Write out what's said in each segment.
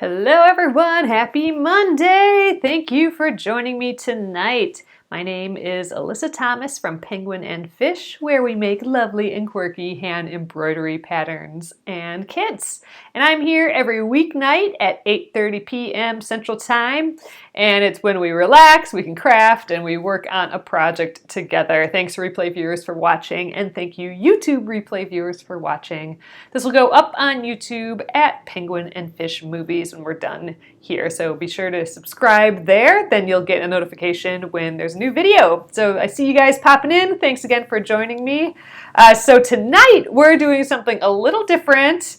Hello everyone, happy Monday! Thank you for joining me tonight. My name is Alyssa Thomas from Penguin and Fish, where we make lovely and quirky hand embroidery patterns and kits. And I'm here every weeknight at 8:30 p.m. Central Time, and it's when we relax, we can craft, and we work on a project together. Thanks replay viewers for watching, and thank you YouTube replay viewers for watching. This will go up on YouTube at Penguin and Fish Movies when we're done here, so be sure to subscribe there, then you'll get a notification when there's a new video. So I see you guys popping in. Thanks again for joining me. So tonight we're doing something a little different.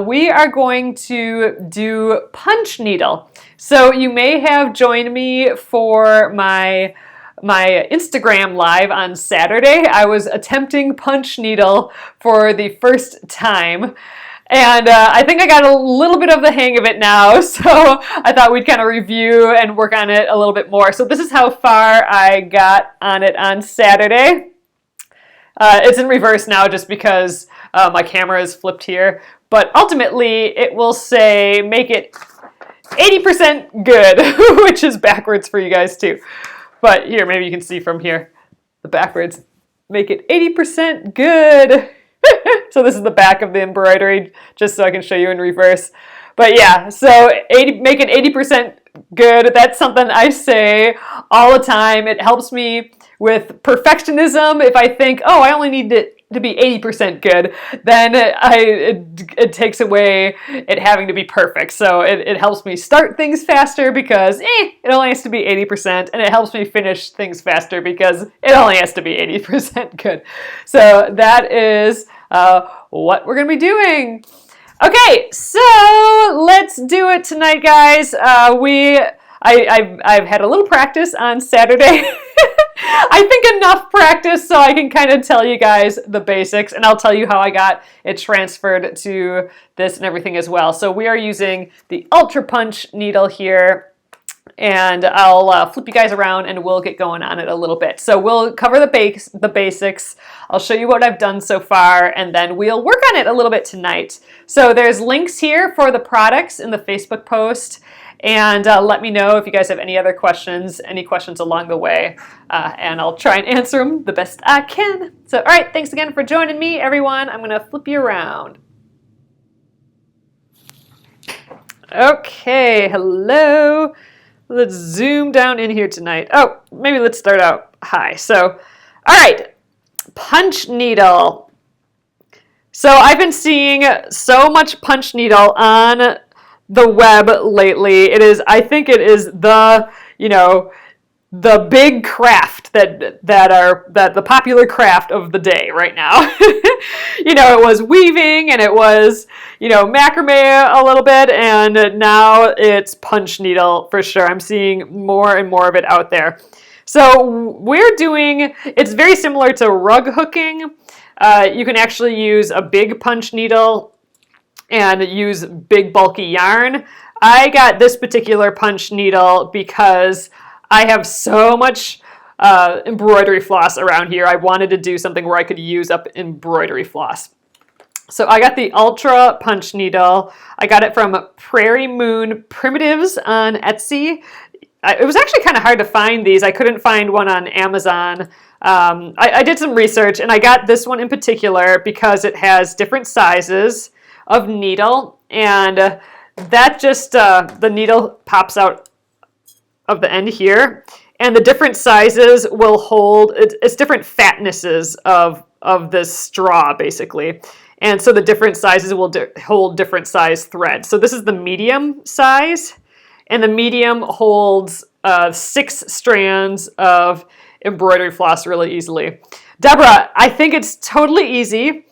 We are going to do punch needle. So you may have joined me for my Instagram live on Saturday. I was attempting punch needle for the first time. And I think I got a little bit of the hang of it now, so I thought we'd kind of review and work on it a little bit more. So this is how far I got on it on Saturday. It's in reverse now just because my camera is flipped here. But ultimately, it will say make it 80% good, which is backwards for you guys too. But here, maybe you can see from here, the backwards. Make it 80% good. So this is the back of the embroidery, just so I can show you in reverse. But yeah, so make it 80% good. That's something I say all the time. It helps me with perfectionism. If I think, oh, I only need it to be 80% good, then it takes away it having to be perfect. So it helps me start things faster because it only has to be 80%, and it helps me finish things faster because it only has to be 80% good. So that is what we're going to be doing. Okay, so let's do it tonight, guys. I've had a little practice on Saturday. I think enough practice so I can kind of tell you guys the basics, and I'll tell you how I got it transferred to this and everything as well. So we are using the Ultra Punch needle here, and I'll flip you guys around and we'll get going on it a little bit. So we'll cover the basics. I'll show you what I've done so far, and then we'll work on it a little bit tonight. So there's links here for the products in the Facebook post. And let me know if you guys have any other questions, any questions along the way, and I'll try and answer them the best I can. So, all right, thanks again for joining me, everyone. I'm going to flip you around. Okay, hello. Let's zoom down in here tonight. Oh, maybe let's start out high. So, all right, punch needle. So I've been seeing so much punch needle on the web lately. I think it is the big craft that the popular craft of the day right now. It was weaving, and it was macrame a little bit, and now it's punch needle for sure. I'm seeing more and more of it out there. So it's very similar to rug hooking. You can actually use a big punch needle and use big bulky yarn. I got this particular punch needle because I have so much embroidery floss around here. I wanted to do something where I could use up embroidery floss. So I got the Ultra Punch needle. I got it from Prairie Moon Primitives on Etsy. It was actually kind of hard to find these. I couldn't find one on Amazon. I did some research, and I got this one in particular because it has different sizes of needle, and that just the needle pops out of the end here, and the different sizes will hold it's different fatnesses of this straw basically, and so the different sizes will hold different size thread. So this is the medium size, and the medium holds 6 strands of embroidery floss really easily. Deborah, I think it's totally easy.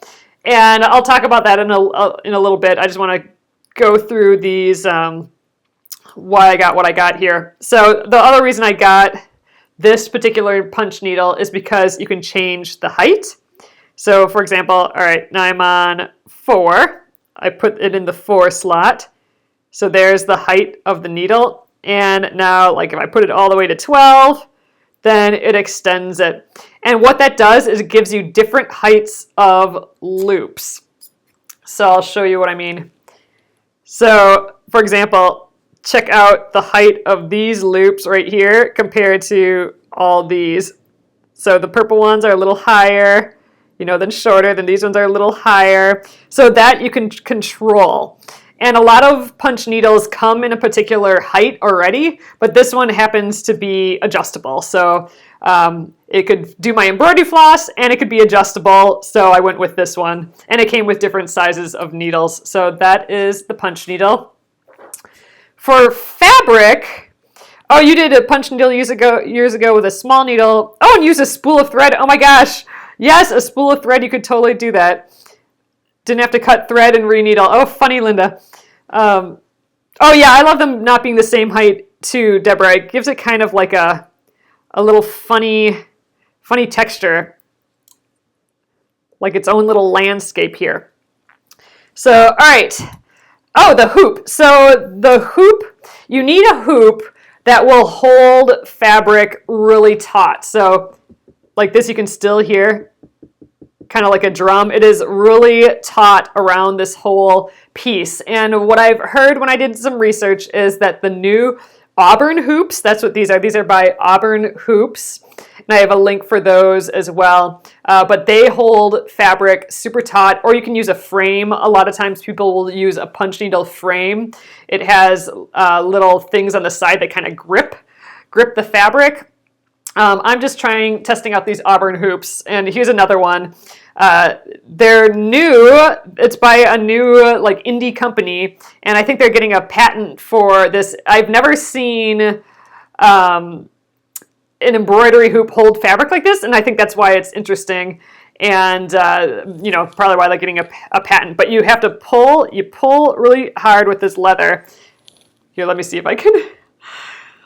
And I'll talk about that in a little bit. I just want to go through these, why I got what I got here. So the other reason I got this particular punch needle is because you can change the height. So for example, all right, now I'm on 4. I put it in the 4 slot. So there's the height of the needle. And now, like if I put it all the way to 12, then it extends it. And what that does is it gives you different heights of loops. So I'll show you what I mean. So, for example, check out the height of these loops right here compared to all these. So the purple ones are a little higher, then shorter, then these ones are a little higher. So that you can control. And a lot of punch needles come in a particular height already, but this one happens to be adjustable. So it could do my embroidery floss and it could be adjustable. So I went with this one, and it came with different sizes of needles. So that is the punch needle. For fabric, oh, you did a punch needle years ago with a small needle. Oh, and use a spool of thread. Oh my gosh. Yes, a spool of thread. You could totally do that. Didn't have to cut thread and re-needle. Oh, funny, Linda. Oh yeah, I love them not being the same height too, Deborah. It gives it kind of like a little funny texture, like its own little landscape here. So, all right. Oh, the hoop. So the hoop, you need a hoop that will hold fabric really taut. So like this, you can still hear kind of like a drum. It is really taut around this whole piece. And what I've heard when I did some research is that the new Auburn hoops, that's what these are by Auburn Hoops. And I have a link for those as well. But they hold fabric super taut, or you can use a frame. A lot of times people will use a punch needle frame. It has little things on the side that kind of grip the fabric. I'm just testing out these Auburn hoops, and here's another one. They're new. It's by a new like indie company, and I think they're getting a patent for this. I've never seen an embroidery hoop hold fabric like this, and I think that's why it's interesting, and probably why they're getting a patent. But you have to pull really hard with this leather. Here, let me see if I can.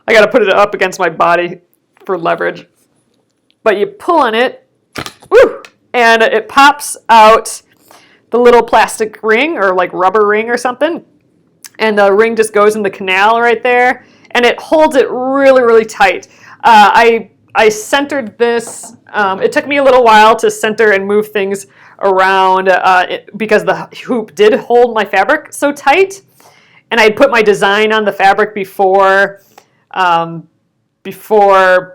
I got to put it up against my body for leverage. But you pull on it, woo, and it pops out the little plastic ring or like rubber ring or something. And the ring just goes in the canal right there, and it holds it really, really tight. I centered this. It took me a little while to center and move things around because the hoop did hold my fabric so tight. And I put my design on the fabric before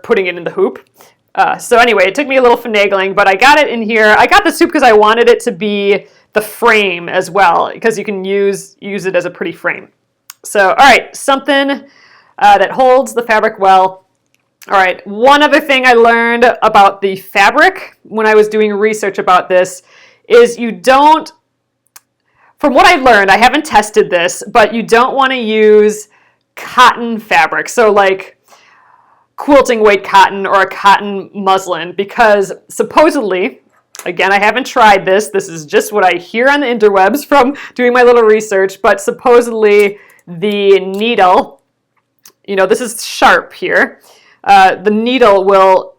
putting it in the hoop. So anyway, it took me a little finagling, but I got it in here. I got this hoop because I wanted it to be the frame as well, because you can use it as a pretty frame. So, all right, something that holds the fabric well. All right, one other thing I learned about the fabric when I was doing research about this is from what I've learned, I haven't tested this, but you don't want to use cotton fabric. So like quilting weight cotton or a cotton muslin, because supposedly, again, I haven't tried this. This is just what I hear on the interwebs from doing my little research, but supposedly the needle, this is sharp here. The needle will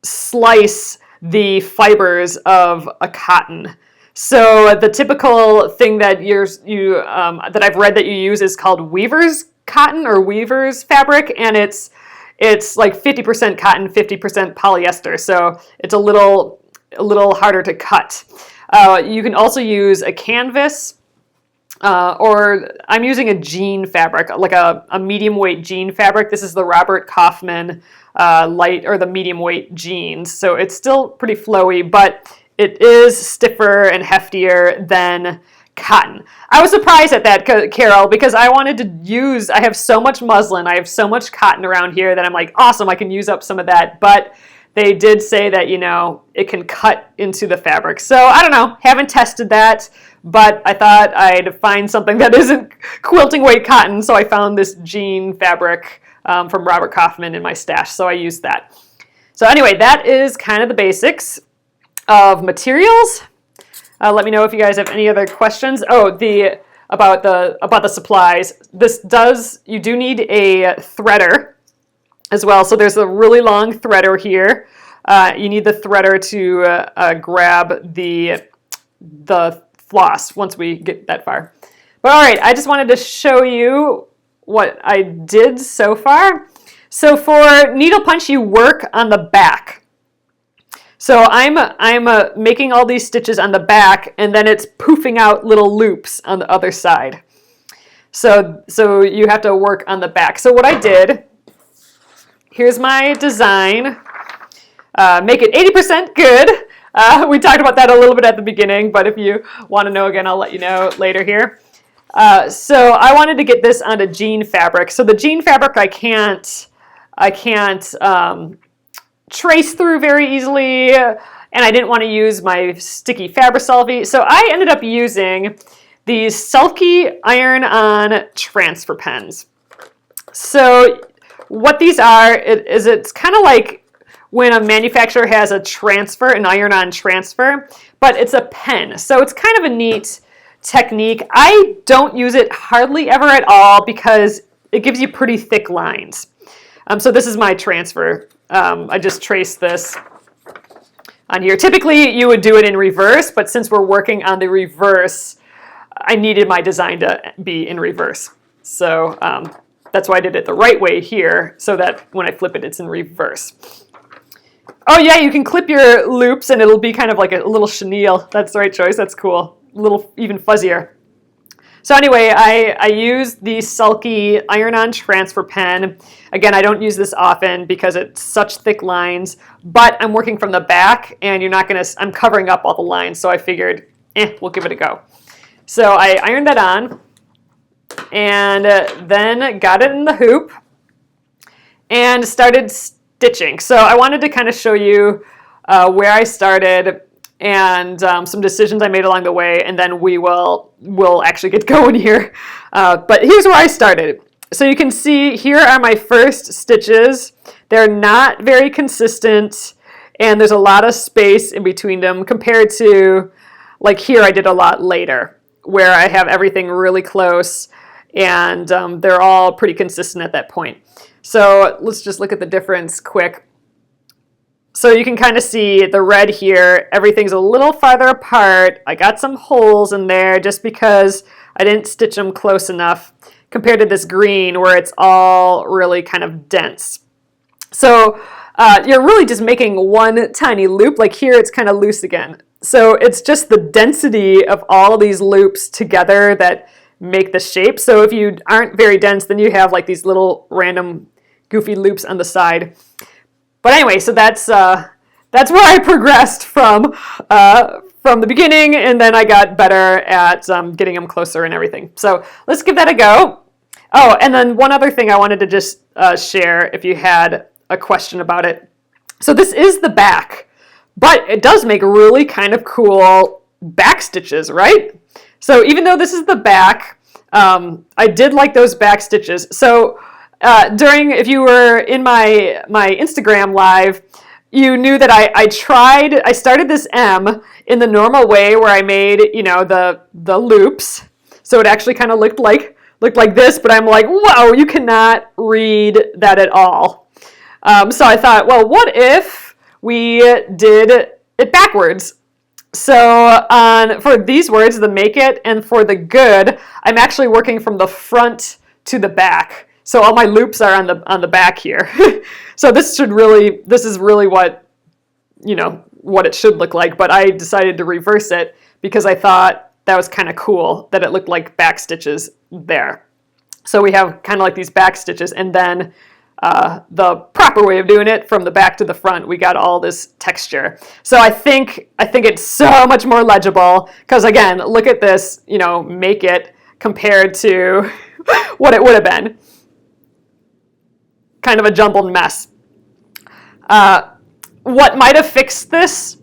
slice the fibers of a cotton. So the typical thing that that I've read that you use is called weaver's cotton or weaver's fabric, and it's like 50% cotton, 50% polyester. So it's a little harder to cut. You can also use a canvas, or I'm using a jean fabric, like a medium weight jean fabric. This is the Robert Kaufman light or the medium weight jeans. So it's still pretty flowy, but it is stiffer and heftier than cotton. I was surprised at that, Carol, because I have so much muslin, I have so much cotton around here that I'm like, awesome, I can use up some of that. But they did say that, it can cut into the fabric. So I don't know, haven't tested that, but I thought I'd find something that isn't quilting weight cotton. So I found this jean fabric from Robert Kaufman in my stash. So I used that. So anyway, that is kind of the basics of materials. Let me know if you guys have any other questions. Oh, about the supplies. You do need a threader as well. So there's a really long threader here. You need the threader to grab the floss once we get that far. But all right, I just wanted to show you what I did so far. So for needle punch, you work on the back. So I'm making all these stitches on the back, and then it's poofing out little loops on the other side. So you have to work on the back. So what I did, here's my design. Make it 80% good. We talked about that a little bit at the beginning, but if you want to know again, I'll let you know later here. So I wanted to get this onto jean fabric. So the jean fabric I can't trace through very easily, and I didn't want to use my sticky Fabri-Solvy. So I ended up using these Selkie iron-on transfer pens. So what these are is it's kind of like when a manufacturer has a transfer, an iron-on transfer, but it's a pen. So it's kind of a neat technique. I don't use it hardly ever at all because it gives you pretty thick lines. So this is my transfer. I just traced this on here. Typically you would do it in reverse, but since we're working on the reverse, I needed my design to be in reverse. So that's why I did it the right way here, so that when I flip it, it's in reverse. Oh yeah, you can clip your loops and it'll be kind of like a little chenille. That's the right choice. That's cool. A little even fuzzier. So anyway, I use the Selkie iron-on transfer pen. Again, I don't use this often because it's such thick lines, but I'm working from the back and I'm covering up all the lines, so I figured, we'll give it a go. So I ironed that on and then got it in the hoop and started stitching. So I wanted to kind of show you where I started and some decisions I made along the way, and then we'll actually get going here. But here's where I started. So you can see here are my first stitches. They're not very consistent, and there's a lot of space in between them compared to, like here I did a lot later, where I have everything really close, and they're all pretty consistent at that point. So let's just look at the difference quick. So you can kind of see the red here, everything's a little farther apart. I got some holes in there just because I didn't stitch them close enough compared to this green where it's all really kind of dense. So you're really just making one tiny loop. Like here it's kind of loose again. So it's just the density of all of these loops together that make the shape. So if you aren't very dense, then you have like these little random goofy loops on the side. But anyway, so that's where I progressed from the beginning, and then I got better at getting them closer and everything. So let's give that a go. Oh, and then one other thing I wanted to just share if you had a question about it. So this is the back, but it does make really kind of cool back stitches, right? So even though this is the back, I did like those back stitches. So if you were in my Instagram live, you knew that I started this M in the normal way where I made, the loops. So it actually kind of looked like this, but I'm like, whoa, you cannot read that at all. So I thought, well, what if we did it backwards? So for these words, the make it and for the good, I'm actually working from the front to the back. So all my loops are on the back here. So this is really what it should look like, but I decided to reverse it because I thought that was kind of cool that it looked like back stitches there. So we have kind of like these back stitches, and then the proper way of doing it from the back to the front, we got all this texture. So I think it's so much more legible because again, look at this, make it compared to what it would have been. Kind of a jumbled mess. What might have fixed this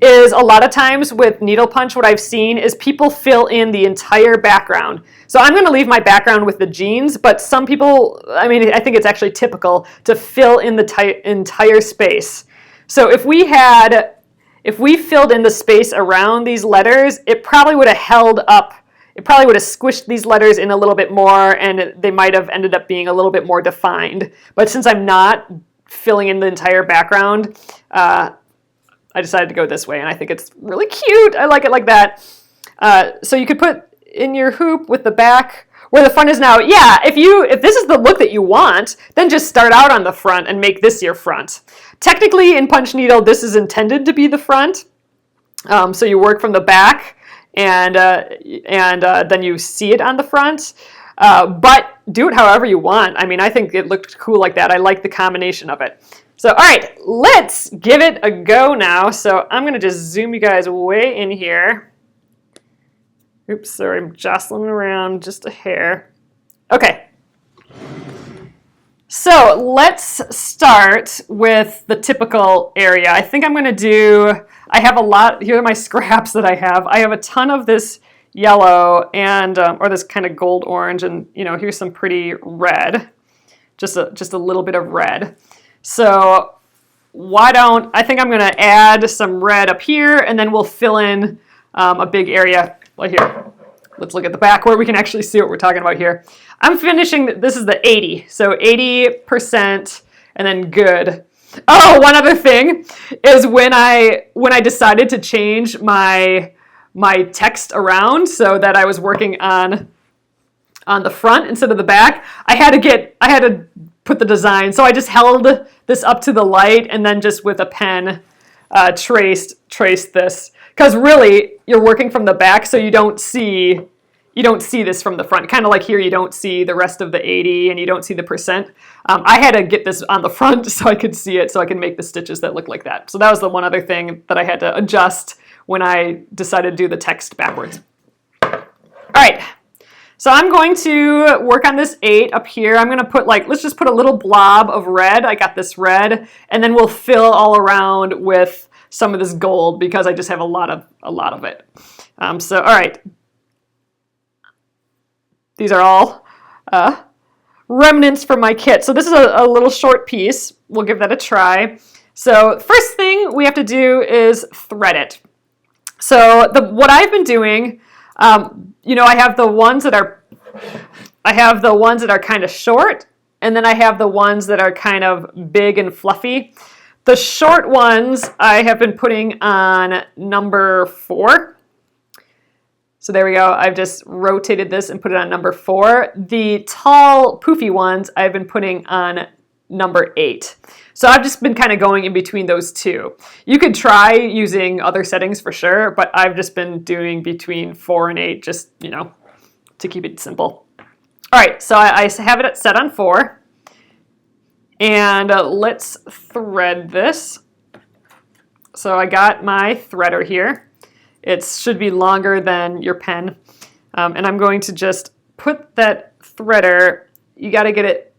is a lot of times with needle punch, what I've seen is people fill in the entire background. So I'm going to leave my background with the jeans, but some people, I think it's actually typical to fill in the entire space. So if we filled in the space around these letters, it probably would have held up. It probably would have squished these letters in a little bit more, and they might have ended up being a little bit more defined. But since I'm not filling in the entire background, I decided to go this way, and I think it's really cute. I like it like that. So you could put in your hoop with the back where the front is now. Yeah, if this is the look that you want, then just start out on the front and make this your front. Technically, in punch needle, this is intended to be the front. So you work from the back, and then you see it on the front. but do it however you want. I mean, I think it looked cool like that. I like the combination of it. So, all right, let's give it a go now. So I'm going to just zoom you guys way in here. Oops, sorry, I'm jostling around just a hair. Okay. So let's start with the typical area. I think I'm going to do, I have a lot, here are my scraps that I have. I have a ton of this yellow and, or this kind of gold orange, and here's some pretty red, just a little bit of red. So I think I'm going to add some red up here, and then we'll fill in a big area right here. Let's look at the back where we can actually see what we're talking about here. I'm finishing, this is the 80, so 80% and then good. Oh, one other thing is when I decided to change my text around so that I was working on the front instead of the back, I had to put the design. So I just held this up to the light and then just with a pen traced this. Because really, you're working from the back, so you don't see this from the front. Kind of like here, you don't see the rest of the 80 and you don't see the percent. I had to get this on the front so I could see it, so I can make the stitches that look like that. So that was the one other thing that I had to adjust when I decided to do the text backwards. All right, so I'm going to work on this 8 up here. I'm going to put let's just put a little blob of red. I got this red, and then we'll fill all around with some of this gold because I just have a lot of it. So all right, these are all remnants from my kit. So this is a little short piece. We'll give that a try. So first thing we have to do is thread it. So what I've been doing, I have the ones that are kind of short, and then I have the ones that are kind of big and fluffy. The short ones I have been putting on number 4. So there we go. I've just rotated this and put it on number 4. The tall, poofy ones I've been putting on number 8. So I've just been kind of going in between those two. You could try using other settings for sure, but I've just been doing between 4 and 8 just, to keep it simple. All right, so I have it set on 4. And let's thread this. So I got my threader here. It should be longer than your pen. And I'm going to just put that threader, you got to get it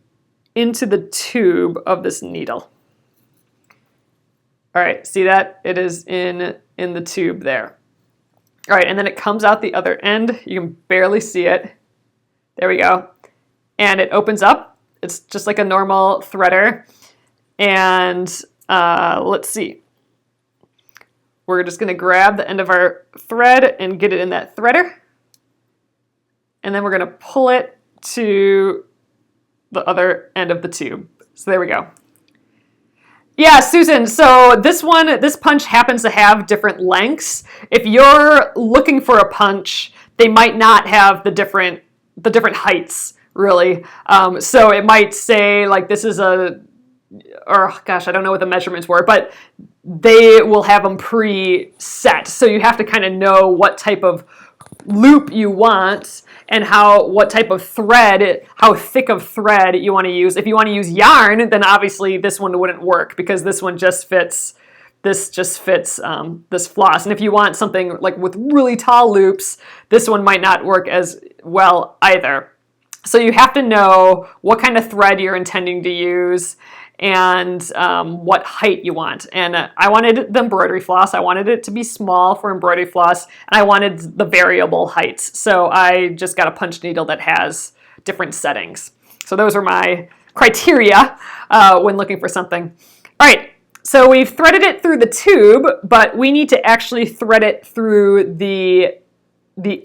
into the tube of this needle. All right, see that? It is in the tube there. All right, and then it comes out the other end. You can barely see it. There we go. And it opens up. It's just like a normal threader. And let's see. We're just going to grab the end of our thread and get it in that threader. And then we're going to pull it to the other end of the tube. So there we go. Yeah, Susan, so this punch happens to have different lengths. If you're looking for a punch, they might not have the different heights, really. So it might say like this is I don't know what the measurements were, but they will have them pre-set. So you have to kind of know what type of loop you want and what type of thread, how thick of thread you want to use. If you want to use yarn, then obviously this one wouldn't work because this one just fits. This just fits this floss. And if you want something like with really tall loops, this one might not work as well either. So you have to know what kind of thread you're intending to use and what height you want. And I wanted the embroidery floss. I wanted it to be small for embroidery floss, and I wanted the variable heights. So I just got a punch needle that has different settings. So those are my criteria when looking for something. All right, so we've threaded it through the tube, but we need to actually thread it through the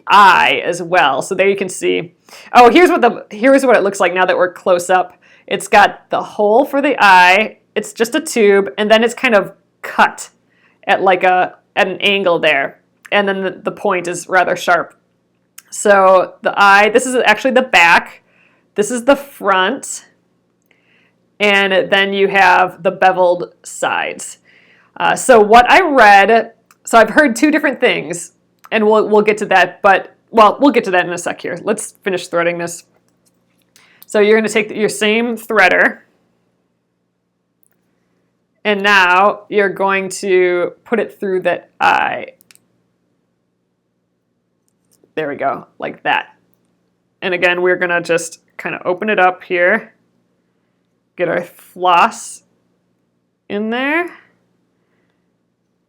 eye as well. So there you can see. Oh, here's what it looks like now that we're close up. It's got the hole for the eye. It's just a tube, and then it's kind of cut at an angle there. And then the point is rather sharp. So the eye, this is actually the back. This is the front. And then you have the beveled sides. So what I read, so I've heard two different things, and we'll get to that, we'll get to that in a sec here. Let's finish threading this. So you're going to take your same threader, and now you're going to put it through that eye. There we go, like that. And again, we're going to just kind of open it up here, get our floss in there,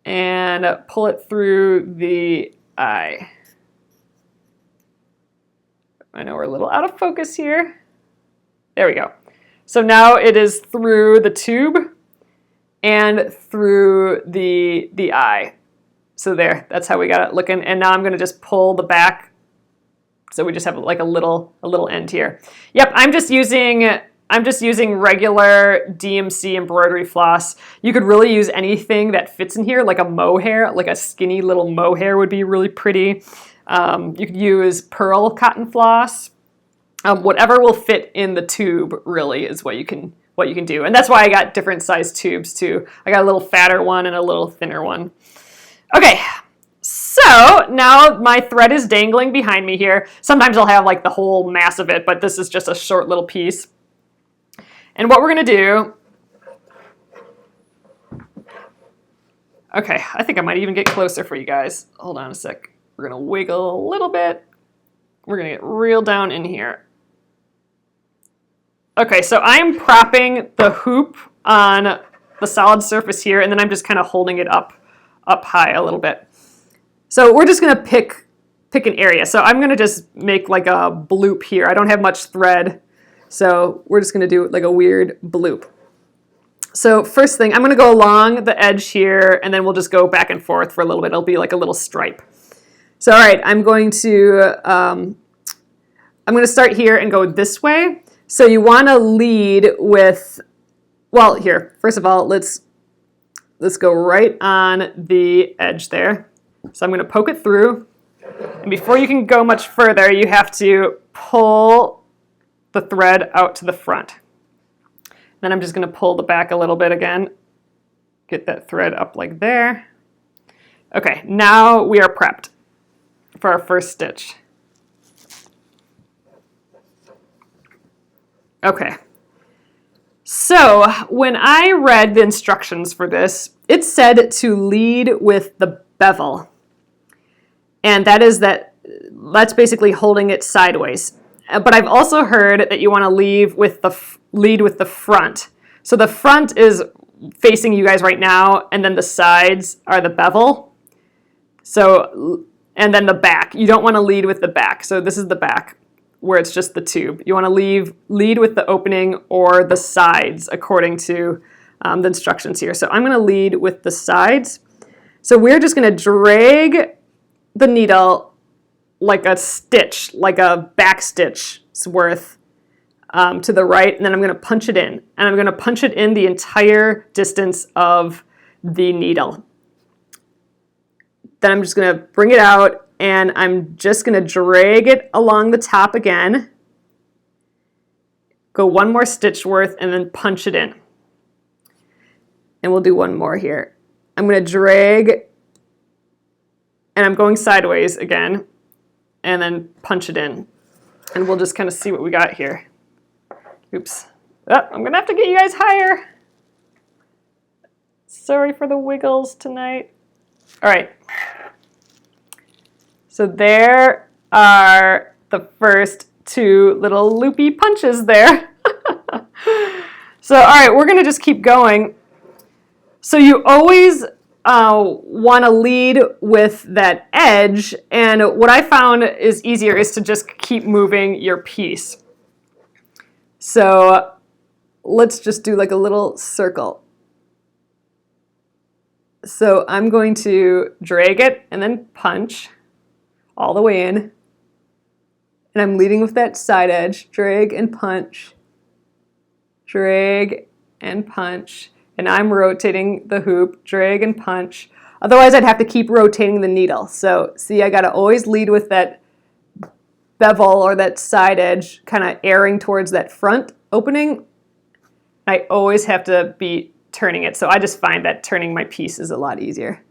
and pull it through the eye. I know we're a little out of focus here. There we go. So now it is through the tube and through the eye. So there, that's how we got it looking. And now I'm going to just pull the back, so we just have like a little end here. Yep, I'm just using regular DMC embroidery floss. You could really use anything that fits in here, like a mohair, like a skinny little mohair would be really pretty. You could use pearl cotton floss. Whatever will fit in the tube really is what you can do. And that's why I got different size tubes too. I got a little fatter one and a little thinner one. Okay, so now my thread is dangling behind me here. Sometimes I'll have like the whole mass of it, but this is just a short little piece. And what we're gonna do, okay, I think I might even get closer for you guys. Hold on a sec. We're gonna wiggle a little bit. We're gonna get real down in here. Okay, so I'm propping the hoop on the solid surface here, and then I'm just kind of holding it up high a little bit. So we're just gonna pick an area. So I'm gonna just make like a bloop here. I don't have much thread, so we're just gonna do like a weird bloop. So first thing, I'm gonna go along the edge here, and then we'll just go back and forth for a little bit. It'll be like a little stripe. So all right, I'm going to start here and go this way. So you want to lead with, well, here, first of all, let's go right on the edge there. So I'm going to poke it through. And before you can go much further, you have to pull the thread out to the front. Then I'm just going to pull the back a little bit again. Get that thread up like there. Okay, now we are prepped for our first stitch. Okay, so when I read the instructions for this, it said to lead with the bevel. And that's basically holding it sideways. But I've also heard that you want to lead with the front. So the front is facing you guys right now, and then the sides are the bevel. So, and then the back. You don't want to lead with the back. So this is the back, where it's just the tube. You want to lead with the opening or the sides according to the instructions here. So I'm going to lead with the sides. So we're just going to drag the needle like a stitch, like a back stitch's worth to the right, and then I'm going to punch it in. And I'm going to punch it in the entire distance of the needle. Then I'm just going to bring it out, and I'm just going to drag it along the top again, go one more stitch worth, and then punch it in. And we'll do one more here. I'm going to drag, and I'm going sideways again, and then punch it in. And we'll just kind of see what we got here. Oops. Oh, I'm going to have to get you guys higher. Sorry for the wiggles tonight. All right. So there are the first two little loopy punches there. So, all right, we're going to just keep going. So you always want to lead with that edge, and what I found is easier is to just keep moving your piece. So let's just do like a little circle. So I'm going to drag it and then punch all the way in. And I'm leading with that side edge. Drag and punch. Drag and punch. And I'm rotating the hoop. Drag and punch. Otherwise, I'd have to keep rotating the needle. So see, I got to always lead with that bevel or that side edge kind of airing towards that front opening. I always have to be turning it. So I just find that turning my piece is a lot easier.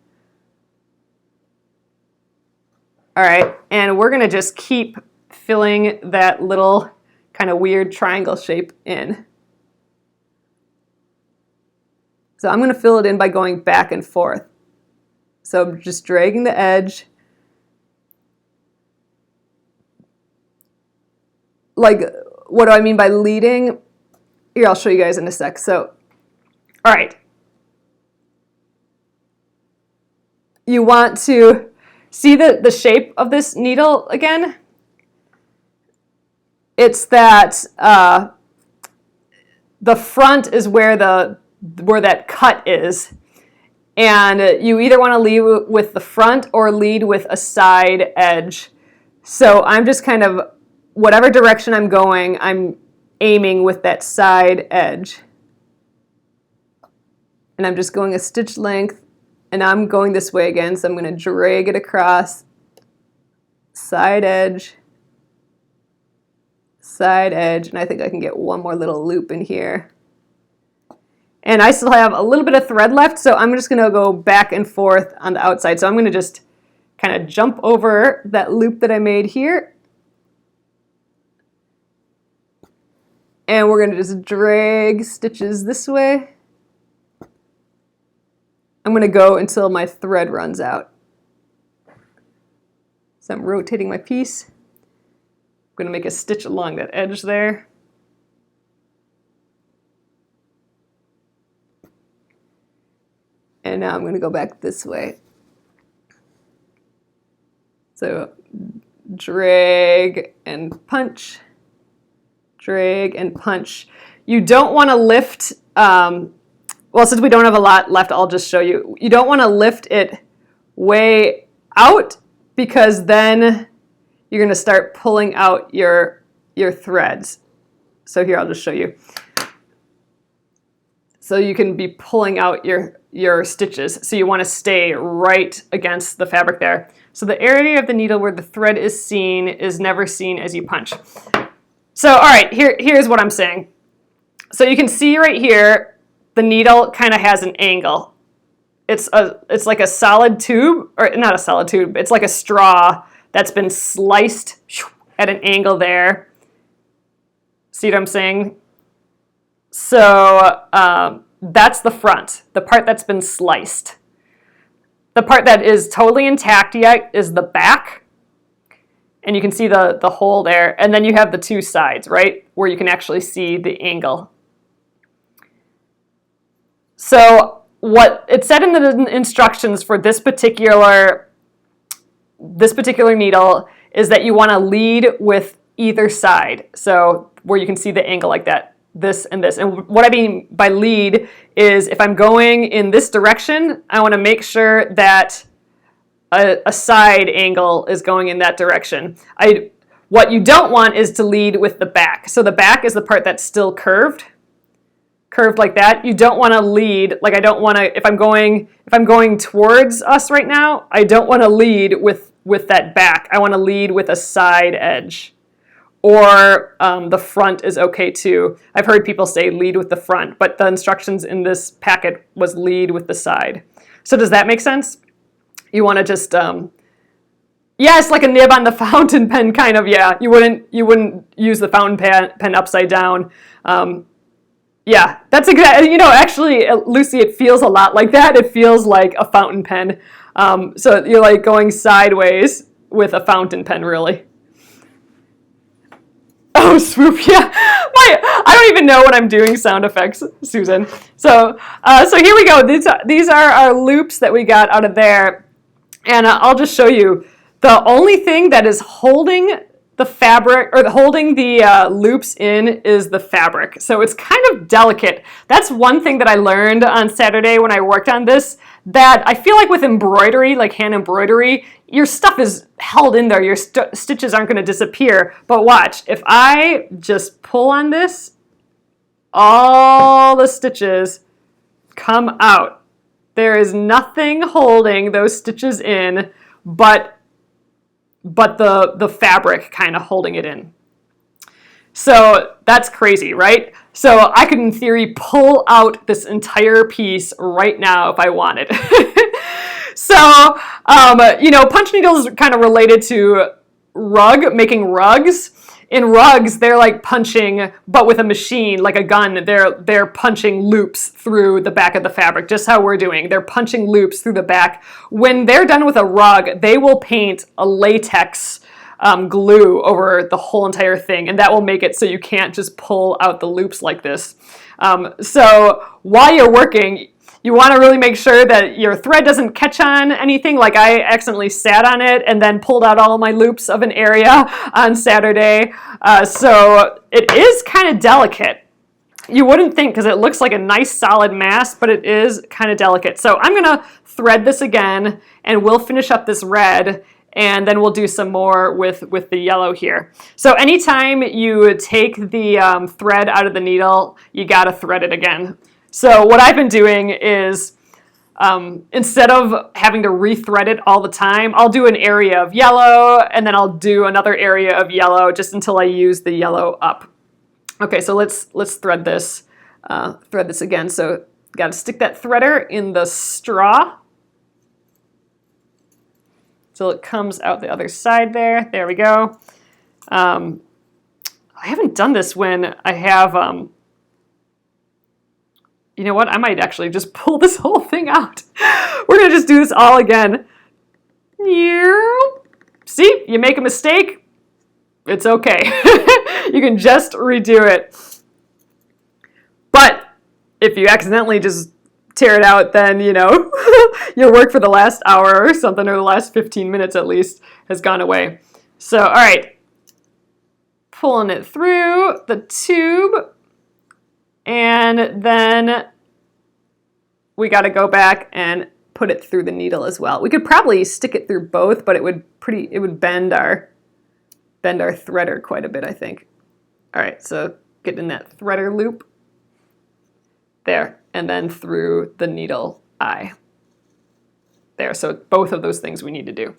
All right, and we're gonna just keep filling that little kind of weird triangle shape in. So I'm going to fill it in by going back and forth. So I'm just dragging the edge. Like, what do I mean by leading? Here, I'll show you guys in a sec. So, all right. You want to see the shape of this needle again? It's that the front is where that cut is. And you either want to lead with the front or lead with a side edge. So I'm just kind of, whatever direction I'm going, I'm aiming with that side edge. And I'm just going a stitch length, and I'm going this way again, so I'm going to drag it across, side edge, and I think I can get one more little loop in here. And I still have a little bit of thread left, so I'm just going to go back and forth on the outside. So I'm going to just kind of jump over that loop that I made here. And we're going to just drag stitches this way. I'm going to go until my thread runs out. So I'm rotating my piece. I'm going to make a stitch along that edge there. And now I'm going to go back this way. So drag and punch. Drag and punch. You don't want to lift, well, since we don't have a lot left, I'll just show you. You don't want to lift it way out, because then you're going to start pulling out your threads. So here, I'll just show you. So you can be pulling out your stitches. So you want to stay right against the fabric there. So the area of the needle where the thread is seen is never seen as you punch. So, all right, here's what I'm saying. So you can see right here, the needle kind of has an angle. It's like a solid tube, or not a solid tube, it's like a straw that's been sliced at an angle there. See what I'm saying? So that's the front, the part that's been sliced. The part that is totally intact yet is the back. And you can see the hole there. And then you have the two sides, right, where you can actually see the angle. So what it said in the instructions for this particular needle is that you want to lead with either side. So where you can see the angle like that, this and this. And what I mean by lead is if I'm going in this direction, I want to make sure that a side angle is going in that direction. What you don't want is to lead with the back. So the back is the part that's still curved like that. You don't want to lead, like I don't want to, if I'm going towards us right now, I don't want to lead with that back. I want to lead with a side edge. Or the front is okay too. I've heard people say lead with the front, but the instructions in this packet was lead with the side. So does that make sense? You want to just, yeah, it's like a nib on the fountain pen kind of, yeah. You wouldn't use the fountain pen upside down. Yeah, that's exactly, actually, Lucy, it feels a lot like that. It feels like a fountain pen. So you're like going sideways with a fountain pen, really. Oh, swoop, yeah. I don't even know what I'm doing sound effects, Susan. So here we go. These are our loops that we got out of there. And I'll just show you. The only thing that is holding the fabric, or holding the loops in, is the fabric. So it's kind of delicate. That's one thing that I learned on Saturday when I worked on this, that I feel like with embroidery, like hand embroidery, your stuff is held in there. Your stitches aren't going to disappear. But watch, if I just pull on this, all the stitches come out. There is nothing holding those stitches in but the fabric kind of holding it in. So that's crazy, right? So I could, in theory, pull out this entire piece right now if I wanted. So, punch needles are kind of related to making rugs. in rugs, they're like punching, but with a machine, like a gun, they're punching loops through the back of the fabric, just how we're doing. They're punching loops through the back. When they're done with a rug, they will paint a latex glue over the whole entire thing, and that will make it so you can't just pull out the loops like this. So while you're working, you want to really make sure that your thread doesn't catch on anything. Like I accidentally sat on it and then pulled out all my loops of an area on Saturday. So it is kind of delicate. You wouldn't think, because it looks like a nice solid mass, but it is kind of delicate. So I'm going to thread this again, and we'll finish up this red, and then we'll do some more with the yellow here. So anytime you take the thread out of the needle, you got to thread it again. So what I've been doing is, instead of having to rethread it all the time, I'll do an area of yellow, and then I'll do another area of yellow just until I use the yellow up. Okay, so let's thread this again. So got to stick that threader in the straw so it comes out the other side there. There we go. I haven't done this when I have, you know what? I might actually just pull this whole thing out. We're going to just do this all again. See, you make a mistake, it's okay. You can just redo it. But if you accidentally just tear it out, then, you know, your work for the last hour or something, or the last 15 minutes at least, has gone away. So, all right, pulling it through the tube, and then we got to go back and put it through the needle as well. We could probably stick it through both, but it would bend our threader quite a bit, I think. All right, so get in that threader loop there, and then through the needle eye. There, so both of those things we need to do.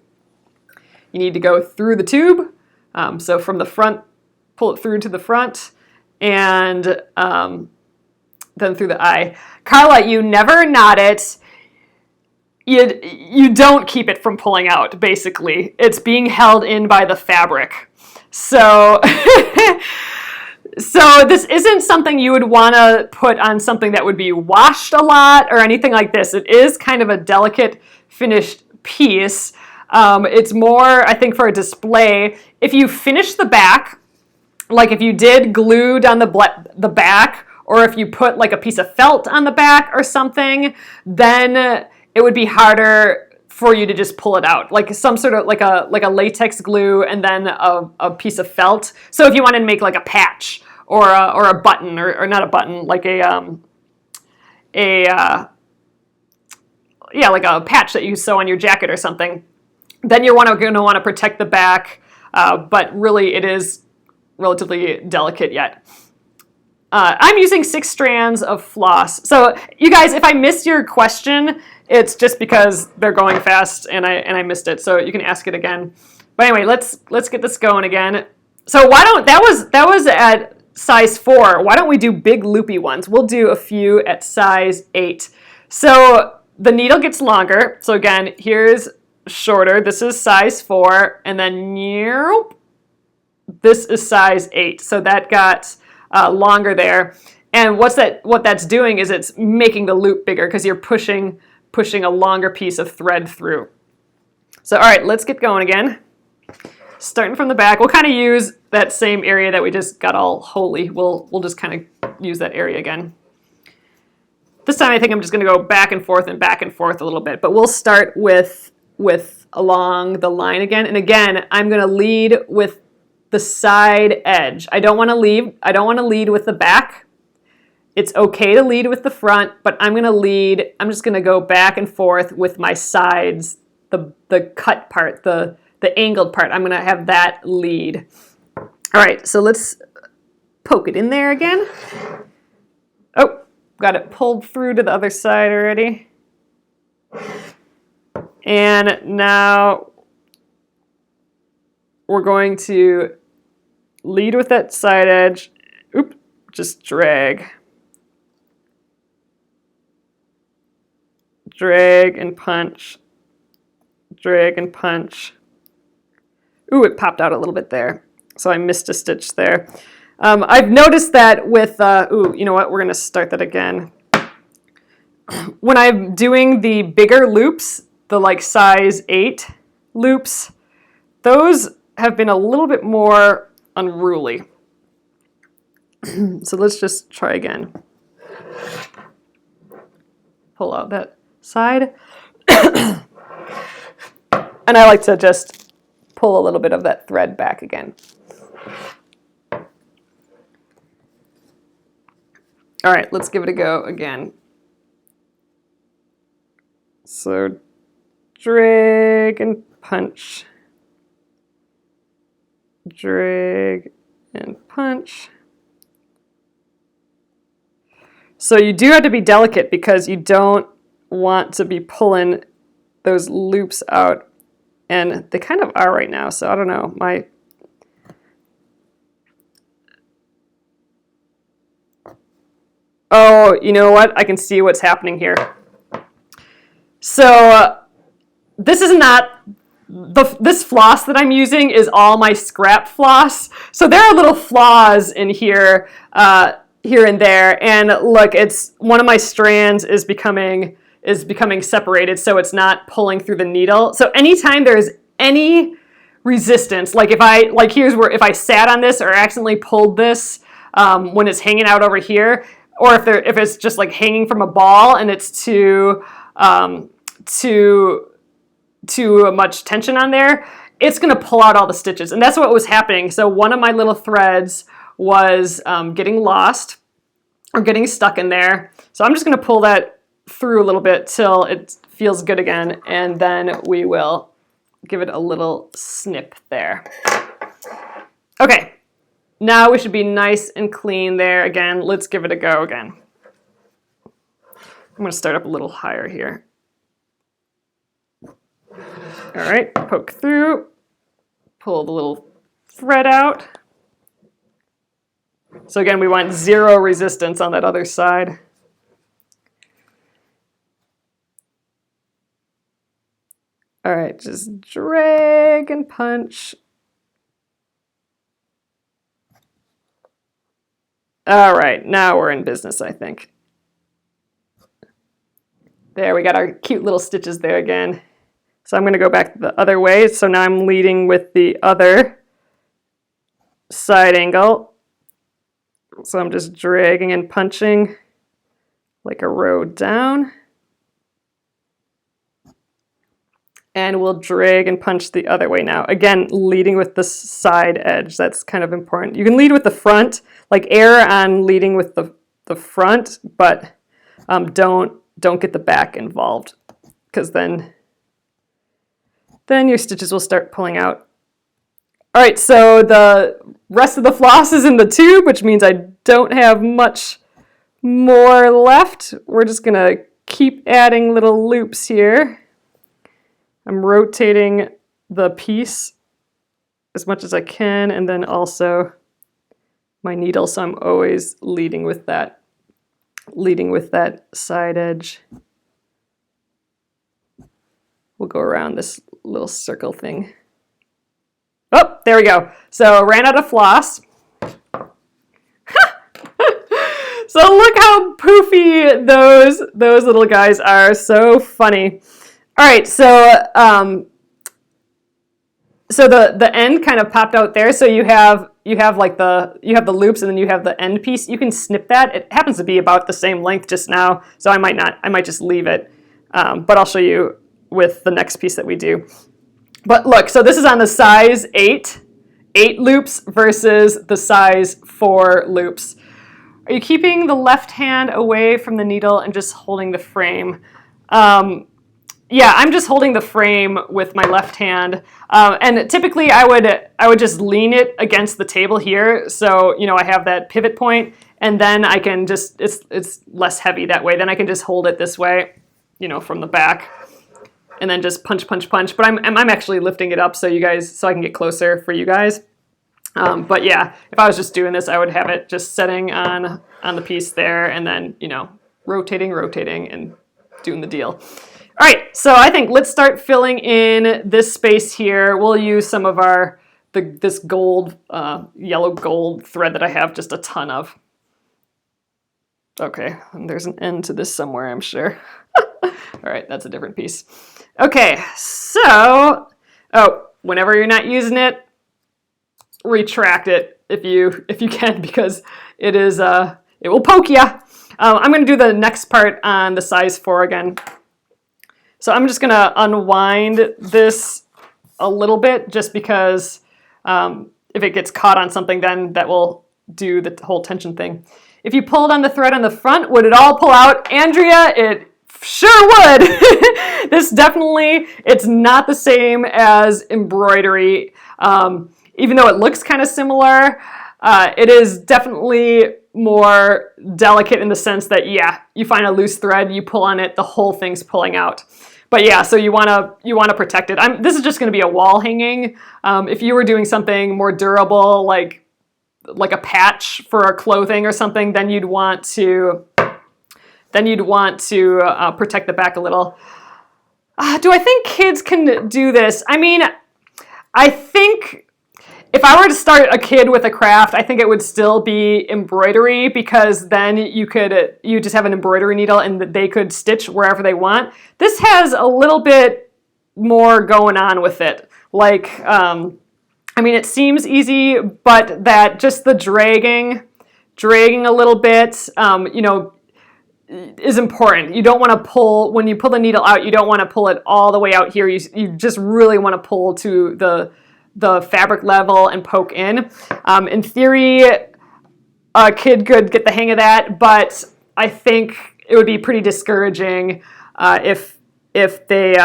You need to go through the tube, so from the front, pull it through to the front, and then through the eye. Carla, you never knot it. You don't keep it from pulling out, basically. It's being held in by the fabric. So, so this isn't something you would want to put on something that would be washed a lot or anything like this. It is kind of a delicate finished piece. It's more, I think, for a display. If you finish the back, like if you did glue down the back, or if you put like a piece of felt on the back or something, then it would be harder for you to just pull it out, like some sort of like a latex glue and then a piece of felt. So if you wanted to make like a patch or a button, or not a button, like like a patch that you sew on your jacket or something, then you're going to want to protect the back, but really it is relatively delicate yet. I'm using 6 strands of floss. So you guys, if I missed your question, it's just because they're going fast and I missed it. So you can ask it again. But anyway, let's get this going again. So that was at size 4. Why don't we do big loopy ones? We'll do a few at size 8. So the needle gets longer. So again, here's shorter. This is size 4, and then this is size 8. So that got longer there. And what that's doing is it's making the loop bigger because you're pushing a longer piece of thread through. So all right, let's get going again. Starting from the back, we'll kind of use that same area that we just got all holy. We'll just kind of use that area again. This time I think I'm just going to go back and forth a little bit, but we'll start with along the line again. And again, I'm going to lead with the side edge. I don't want to lead with the back. It's okay to lead with the front, but I'm just going to go back and forth with my sides, the cut part, the angled part. I'm going to have that lead. All right, so let's poke it in there again. Oh, got it pulled through to the other side already. And now we're going to lead with that side edge. Oop, just drag. Drag and punch. Drag and punch. Ooh, it popped out a little bit there. So I missed a stitch there. I've noticed that with, ooh, you know what, we're gonna start that again. When I'm doing the bigger loops, the like size 8 loops, those have been a little bit more unruly. So let's just try again. Pull out that side. And I like to just pull a little bit of that thread back again. All right, let's give it a go again. So drag and punch. Drag and punch. So you do have to be delicate because you don't want to be pulling those loops out. And they kind of are right now, so I don't know. Oh, you know what? I can see what's happening here. So this is not, this floss that I'm using is all my scrap floss. So there are little flaws in here, here and there. And look, it's one of my strands is becoming separated, so it's not pulling through the needle. So anytime there's any resistance, like here's where if I sat on this or accidentally pulled this when it's hanging out over here, or if it's just like hanging from a ball and it's too much tension on there, it's going to pull out all the stitches. And that's what was happening. So one of my little threads was getting lost or getting stuck in there. So I'm just going to pull that through a little bit till it feels good again. And then we will give it a little snip there. Okay. Now we should be nice and clean there again. Let's give it a go again. I'm going to start up a little higher here. All right, poke through, pull the little thread out. So again, we want 0 resistance on that other side. All right, just drag and punch. All right, now we're in business, I think. There, we got our cute little stitches there again. So I'm going to go back the other way. So now I'm leading with the other side angle. So I'm just dragging and punching like a row down. And we'll drag and punch the other way now. Again, leading with the side edge. That's kind of important. You can lead with the front, like err on leading with the front, but don't get the back involved, because then your stitches will start pulling out. All right, so the rest of the floss is in the tube, which means I don't have much more left. We're just gonna keep adding little loops here. I'm rotating the piece as much as I can, and then also my needle, so I'm always leading with that side edge. We'll go around this little circle thing. Oh, there we go. So ran out of floss. So look how poofy those little guys are. So funny. All right, so the end kind of popped out there. So you have the loops, and then you have the end piece. You can snip that. It happens to be about the same length just now, so I might just leave it. But I'll show you with the next piece that we do. But look, so this is on the size 8 loops versus the size 4 loops. Are you keeping the left hand away from the needle and just holding the frame? Yeah, I'm just holding the frame with my left hand, and typically I would just lean it against the table here, so I have that pivot point, and then I can just it's less heavy that way. Then I can just hold it this way, from the back, and then just punch. But I'm actually lifting it up so I can get closer for you guys. But yeah, if I was just doing this, I would have it just setting on the piece there, and then rotating, and doing the deal. All right, so I think let's start filling in this space here. We'll use some of our this gold, yellow gold thread that I have just a ton of. Okay, and there's an end to this somewhere, I'm sure. All right, that's a different piece. Okay, so, whenever you're not using it, retract it if you can, because it is it will poke you. I'm going to do the next part on the size 4 again. So I'm just going to unwind this a little bit, just because if it gets caught on something, then that will do the whole tension thing. If you pulled on the thread on the front, would it all pull out? Andrea, it sure would. This definitely, it's not the same as embroidery. Even though it looks kind of similar, it is definitely more delicate in the sense that, yeah, you find a loose thread, you pull on it, the whole thing's pulling out. But yeah, so you want to protect it. This is just going to be a wall hanging. If you were doing something more durable, like a patch for a clothing or something, then you'd want to protect the back a little. Do I think kids can do this? I mean, I think if I were to start a kid with a craft, I think it would still be embroidery, because then you just have an embroidery needle and they could stitch wherever they want. This has a little bit more going on with it. Like, I mean, it seems easy, but that just the dragging a little bit, is important. You don't want to pull, when you pull the needle out, you don't want to pull it all the way out here. You just really want to pull to the fabric level and poke in. In theory, a kid could get the hang of that, but I think it would be pretty discouraging if they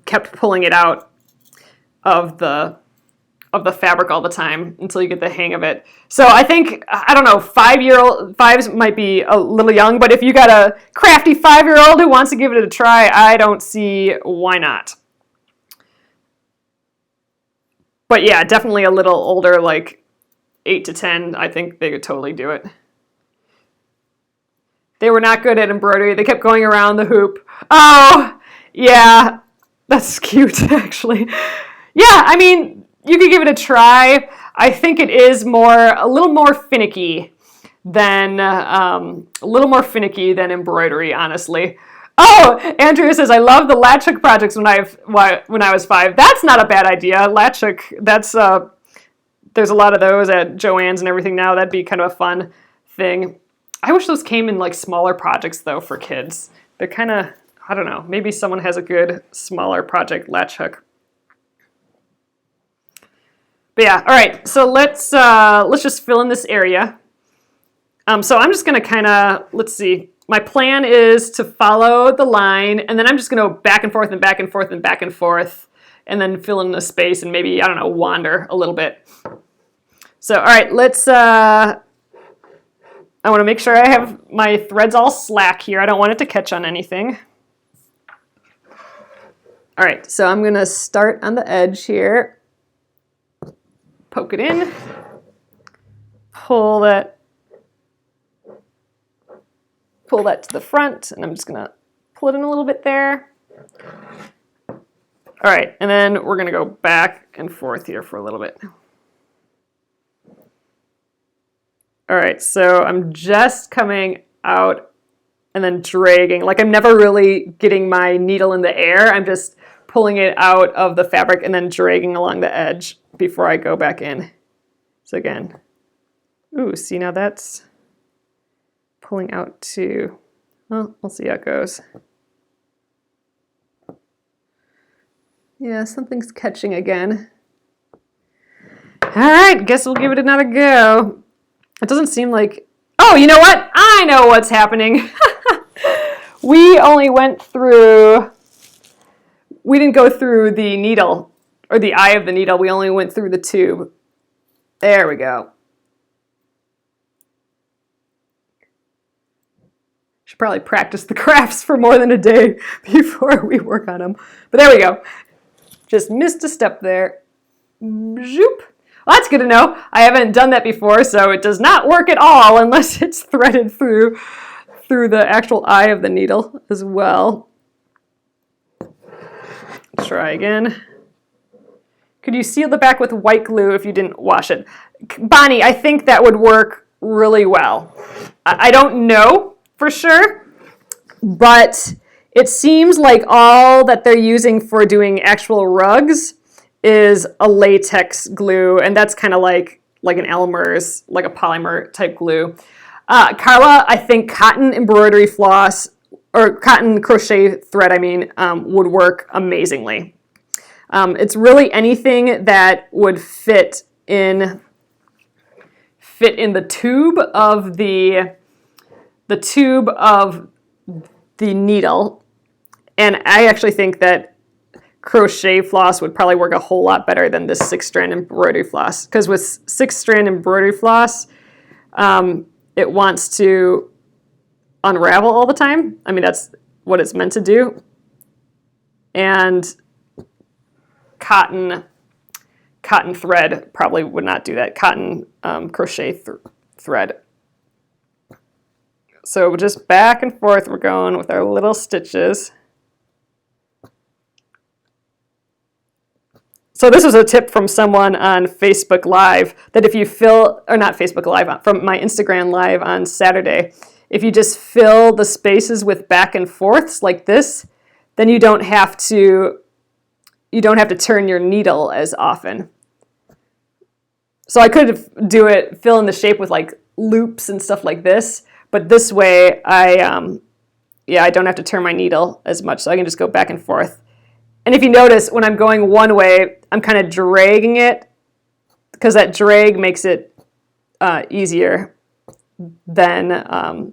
kept pulling it out of the fabric all the time until you get the hang of it. So I think, I don't know, 5s might be a little young, but if you got a crafty 5-year-old who wants to give it a try, I don't see why not. But yeah, definitely a little older, like 8 to 10, I think they could totally do it. They were not good at embroidery. They kept going around the hoop. Oh, yeah, that's cute, actually. Yeah, I mean, you could give it a try. I think it is a little more finicky than embroidery, honestly. Oh, Andrea says, I love the latch hook projects when I was 5. That's not a bad idea. Latch hook, there's a lot of those at Joann's and everything now. That'd be kind of a fun thing. I wish those came in like smaller projects though for kids. They're kind of, I don't know, maybe someone has a good smaller project latch hook. But yeah, all right, so let's just fill in this area. So I'm just gonna kind of, let's see, my plan is to follow the line, and then I'm just gonna go back and forth and back and forth and back and forth, and then fill in the space and maybe, I don't know, wander a little bit. So, all right, I wanna make sure I have my threads all slack here. I don't want it to catch on anything. All right, so I'm gonna start on the edge here. Poke it in, pull that to the front, and I'm just gonna pull it in a little bit there. All right, and then we're gonna go back and forth here for a little bit. All right, so I'm just coming out and then dragging. Like I'm never really getting my needle in the air. I'm just pulling it out of the fabric and then dragging along the edge before I go back in. So again, ooh, see now that's pulling out to, well, we'll see how it goes. Yeah, something's catching again. All right, guess we'll give it another go. It doesn't seem like, oh, you know what? I know what's happening. We didn't go through the needle, or the eye of the needle. We only went through the tube. There we go. Should probably practice the crafts for more than a day before we work on them. But there we go. Just missed a step there. Zoop. Well, that's good to know. I haven't done that before, so it does not work at all unless it's threaded through the actual eye of the needle as well. Try again. Could you seal the back with white glue if you didn't wash it? Bonnie, I think that would work really well. I don't know for sure, but it seems like all that they're using for doing actual rugs is a latex glue, and that's kind of like an Elmer's, like a polymer type glue. Carla, I think cotton embroidery floss, or cotton crochet thread, would work amazingly. It's really anything that would fit in the tube of the needle, and I actually think that crochet floss would probably work a whole lot better than this 6-strand embroidery floss, because with 6-strand embroidery floss, it wants to unravel all the time. I mean, that's what it's meant to do. And cotton thread probably would not do that. Cotton crochet thread. So just back and forth we're going with our little stitches. So this was a tip from someone on Facebook Live, that if you not Facebook Live, from my Instagram Live on Saturday, if you just fill the spaces with back and forths like this, then you don't have to turn your needle as often. So I could fill in the shape with like loops and stuff like this, but this way I don't have to turn my needle as much, so I can just go back and forth. And if you notice, when I'm going one way, I'm kind of dragging it, because that drag makes it easier than, I'll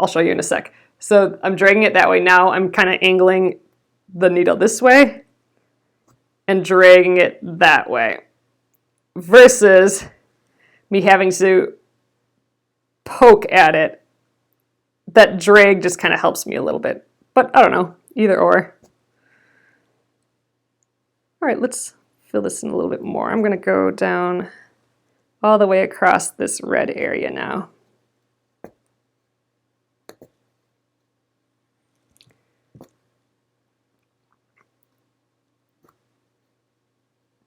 show you in a sec. So I'm dragging it that way. Now I'm kind of angling the needle this way and dragging it that way, versus me having to poke at it. That drag just kind of helps me a little bit. But I don't know, either or. All right, let's fill this in a little bit more. I'm going to go down all the way across this red area now.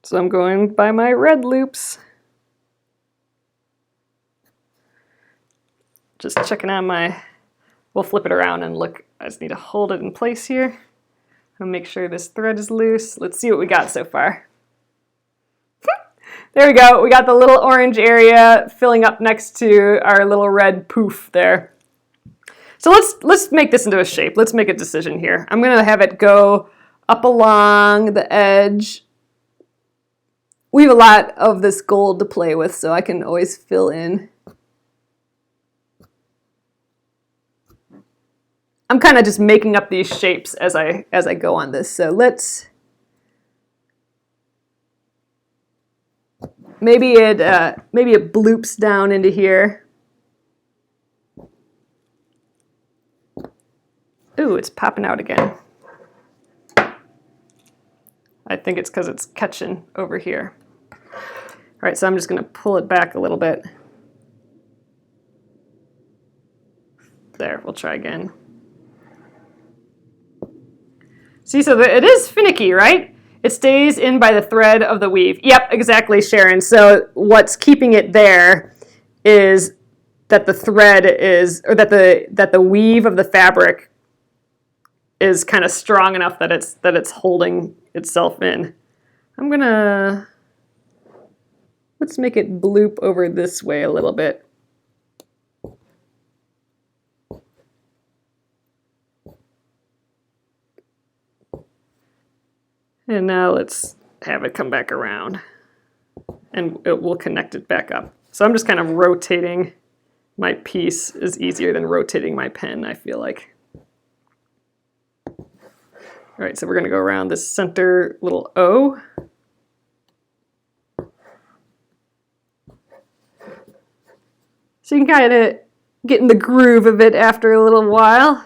So I'm going by my red loops. Just checking on we'll flip it around and look. I just need to hold it in place here. I'll make sure this thread is loose. Let's see what we got so far. There we go. We got the little orange area filling up next to our little red poof there. So let's make this into a shape. Let's make a decision here. I'm going to have it go up along the edge. We have a lot of this gold to play with, so I can always fill in. I'm kind of just making up these shapes as I go on this. So maybe it bloops down into here. Ooh, it's popping out again. I think it's because it's catching over here. All right, so I'm just going to pull it back a little bit. There, we'll try again. See, so it is finicky, right? It stays in by the thread of the weave. Yep, exactly, Sharon. So what's keeping it there is that the thread is, or that the weave of the fabric is kind of strong enough that it's holding itself in. Let's make it bloop over this way a little bit. And now let's have it come back around, and it will connect it back up. So I'm just kind of rotating my piece is easier than rotating my pen, I feel like. All right, so we're going to go around this center little O. So you can kind of get in the groove of it after a little while.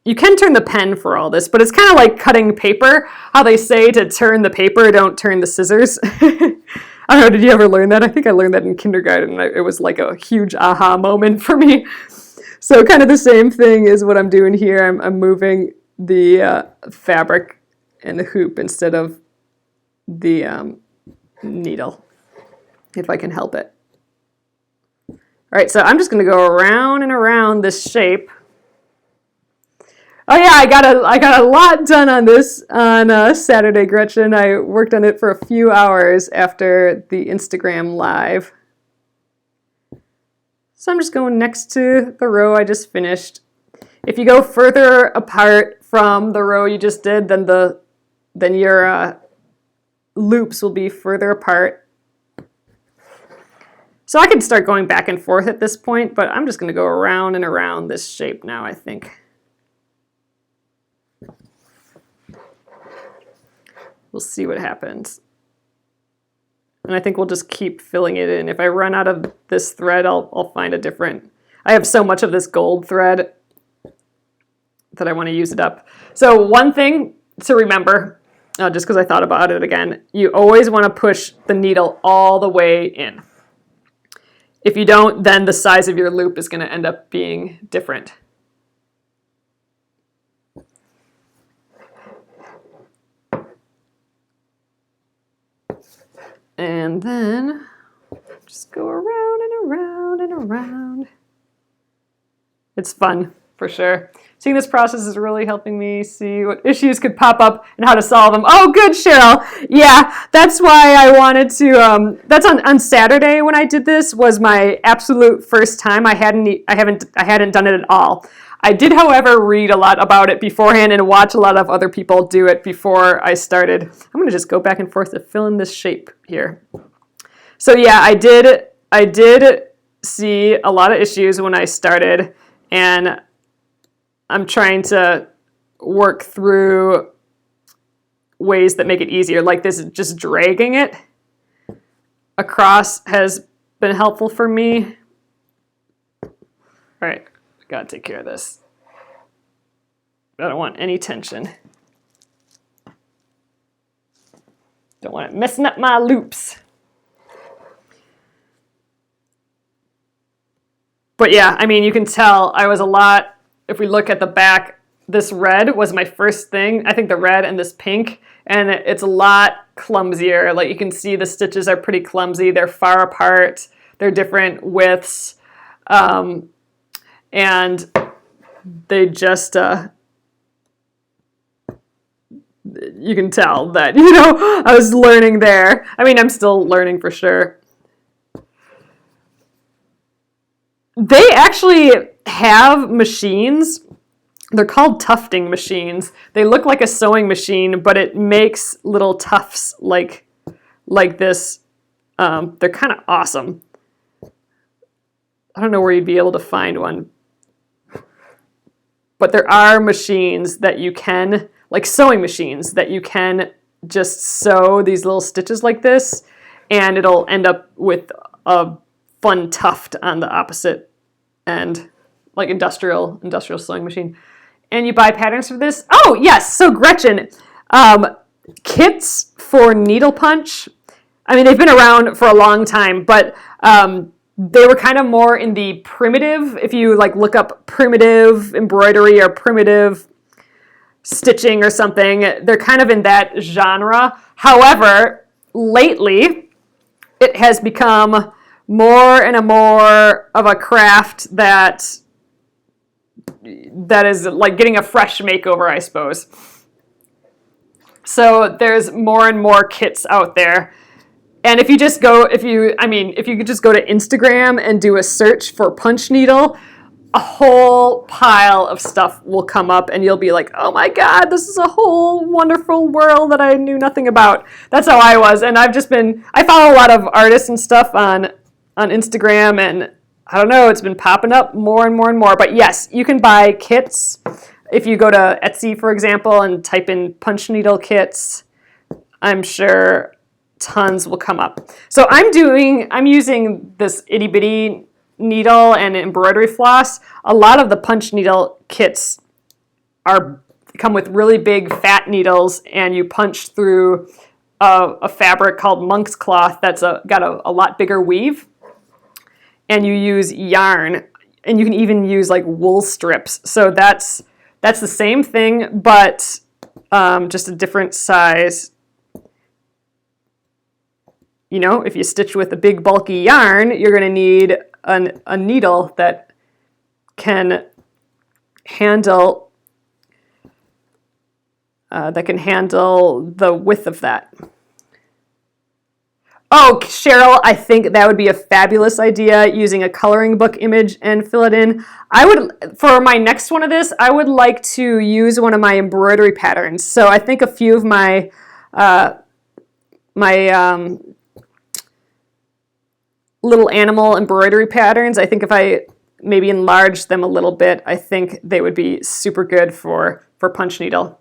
You can turn the pen for all this, but it's kind of like cutting paper. How they say to turn the paper, don't turn the scissors. I don't know, did you ever learn that? I think I learned that in kindergarten. It was like a huge aha moment for me. So kind of the same thing is what I'm doing here. I'm moving the fabric and the hoop instead of the needle, if I can help it. All right, so I'm just going to go around and around this shape. Oh yeah, I got a lot done on this on Saturday, Gretchen. I worked on it for a few hours after the Instagram live. So I'm just going next to the row I just finished. If you go further apart from the row you just did, then your loops will be further apart. So I can start going back and forth at this point, but I'm just going to go around and around this shape now, I think. We'll see what happens. And I think we'll just keep filling it in. If I run out of this thread, I'll find a different. I have so much of this gold thread that I want to use it up. So one thing to remember, just because I thought about it again, you always want to push the needle all the way in. If you don't, then the size of your loop is going to end up being different. And then just go around and around and around. It's fun, for sure. Seeing this process is really helping me see what issues could pop up and how to solve them. Oh, good, Cheryl. Yeah, that's why I wanted to, that's on Saturday when I did this was my absolute first time. I hadn't done it at all. I did, however, read a lot about it beforehand and watch a lot of other people do it before I started. I'm going to just go back and forth to fill in this shape here. So yeah, I did see a lot of issues when I started, and I'm trying to work through ways that make it easier. Like this, just dragging it across has been helpful for me. All right. Gotta take care of this. I don't want any tension. Don't want it messing up my loops. But yeah, I mean, you can tell I was a lot, if we look at the back, this red was my first thing. I think the red and this pink, and it's a lot clumsier. Like you can see the stitches are pretty clumsy. They're far apart. They're different widths. And they just, you can tell that, I was learning there. I mean, I'm still learning for sure. They actually have machines. They're called tufting machines. They look like a sewing machine, but it makes little tufts like this. They're kind of awesome. I don't know where you'd be able to find one. But there are machines that you can, like sewing machines, that you can just sew these little stitches like this, and it'll end up with a fun tuft on the opposite end, like industrial sewing machine. And you buy patterns for this. Oh, yes. So Gretchen, kits for needle punch. I mean, they've been around for a long time, but they were kind of more in the primitive, if you like look up primitive embroidery or primitive stitching or something, they're kind of in that genre. However, lately, it has become more and more of a craft that is like getting a fresh makeover, I suppose. So there's more and more kits out there. And if you just go, if you could just go to Instagram and do a search for punch needle, a whole pile of stuff will come up and you'll be like, oh my God, this is a whole wonderful world that I knew nothing about. That's how I was. And I follow a lot of artists and stuff on Instagram, and I don't know, it's been popping up more and more and more. But yes, you can buy kits. If you go to Etsy, for example, and type in punch needle kits, I'm sure tons will come up. So I'm using this itty bitty needle and embroidery floss. A lot of the punch needle kits come with really big fat needles, and you punch through a fabric called monk's cloth that's got a lot bigger weave, and you use yarn, and you can even use like wool strips. So that's the same thing, but just a different size. You know, if you stitch with a big bulky yarn, you're going to need a needle that can handle the width of that. Oh, Cheryl, I think that would be a fabulous idea, using a coloring book image and fill it in. For my next one of this, I would like to use one of my embroidery patterns. So I think a few of my little animal embroidery patterns, I think if I maybe enlarge them a little bit, I think they would be super good for punch needle.